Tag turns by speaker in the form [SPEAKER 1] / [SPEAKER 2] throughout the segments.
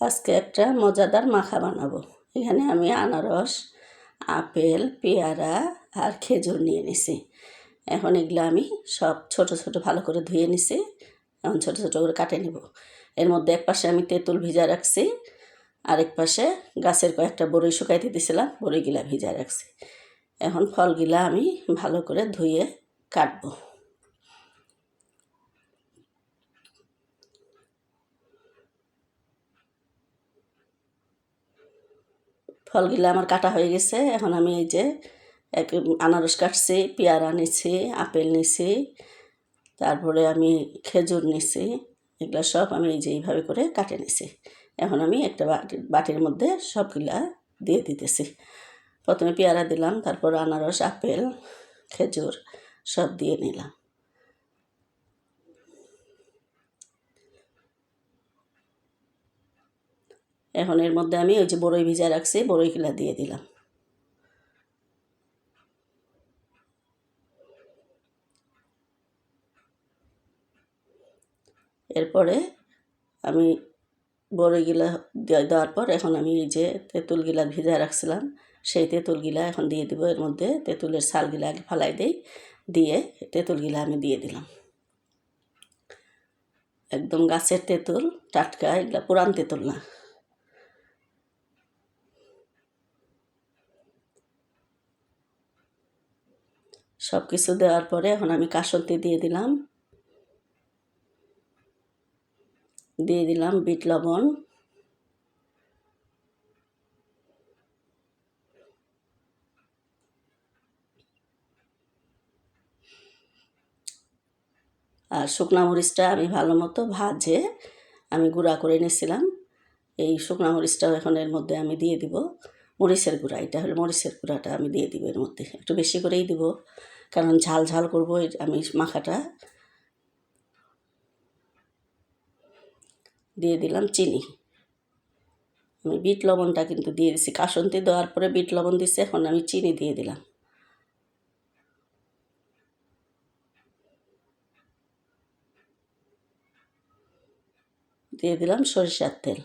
[SPEAKER 1] আজকে একটা মজাদার মাখা বানাবো। এখানে আমি আনারস, আপেল, পেয়ারা আর খেজুর নিয়ে নিছি। এখন এগুলো আমি সব ছোট ছোট ভালো করে ধুয়ে নিছি। এখন ছোট ছোট করে কাটে নিব। এর মধ্যে এক পাশে আমি তেঁতুল ভিজা রাখছি, আরেক পাশে গাছের কয়েকটা বড়ই শুকাইতে দিয়েছিলাম, বড়ইগুলা ভিজা রাখছি। এখন ফলগুলা আমি ভালো করে ধুয়ে কাটবো। ফলগুলো আমার কাটা হয়ে গেছে। এখন আমি এই যে আনারস কাটছি, পেয়ারা নিছি, আপেল নিছি, তারপরে আমি খেজুর নিছি। এগুলো সব আমি এই যে এইভাবে করে কাটে নিছি। এখন আমি একটা বাটির মধ্যে সবগুলা দিয়ে দিতেছি। প্রথমে পেয়ারা দিলাম, তারপর আনারস, আপেল, খেজুর সব দিয়ে নিলাম। এখন এর মধ্যে আমি ওই যে বড়ই ভিজা রাখছি, বড়ইগুলা দিয়ে দিলাম। এরপরে আমি বড়ইগুলা দেওয়ার পর এখন আমি এই যে তেঁতুলগুলা ভিজা রাখছিলাম, সেই তেঁতুলগুলা এখন দিয়ে দিব। এর মধ্যে তেঁতুলের ছালগুলা আগে ফালাই দিই, দিয়ে তেঁতুলগুলা আমি দিয়ে দিলাম। একদম গাছের তেঁতুল, টাটকা, এগুলা পুরান তেঁতুল না। সব কিছু দেওয়ার পরে এখন আমি কাসুন্দি দিয়ে দিলাম, বিট লবণ, আর শুকনা মরিচটা আমি ভালো মতো ভাজে আমি গুঁড়া করে নিয়েছিলাম। এই শুকনা মরিচটাও এখন এর মধ্যে আমি দিয়ে দিব। মরিচের গুঁড়া, এটা হলো মরিচের গুঁড়াটা আমি দিয়ে দিব এর মধ্যে, একটু বেশি করেই দিব, কারণ ঝাল ঝাল করবো আমি মাখাটা। দিয়ে দিলাম চিনি। আমি বিট লবণটা কিন্তু দিয়ে দিছি, কাসুন্দি দেওয়ার পরে বিট লবণ দিছি, এখন আমি চিনি দিয়ে দিলাম। দিয়ে দিলাম সরিষার তেল।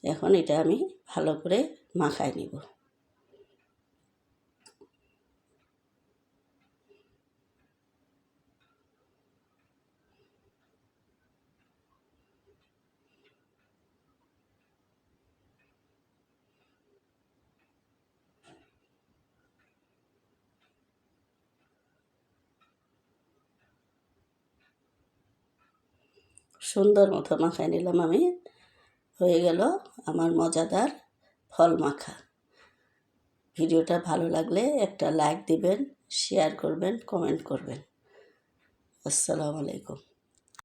[SPEAKER 1] এখন এটা আমি ভালো করে মাখায় নিব। সুন্দর মতো মাখায় নিলাম আমি। হয়ে গেল আমার মজাদার ফল মাখা। ভিডিওটা ভালো লাগলে একটা লাইক দিবেন, শেয়ার করবেন, কমেন্ট করবেন। আসসালামু আলাইকুম।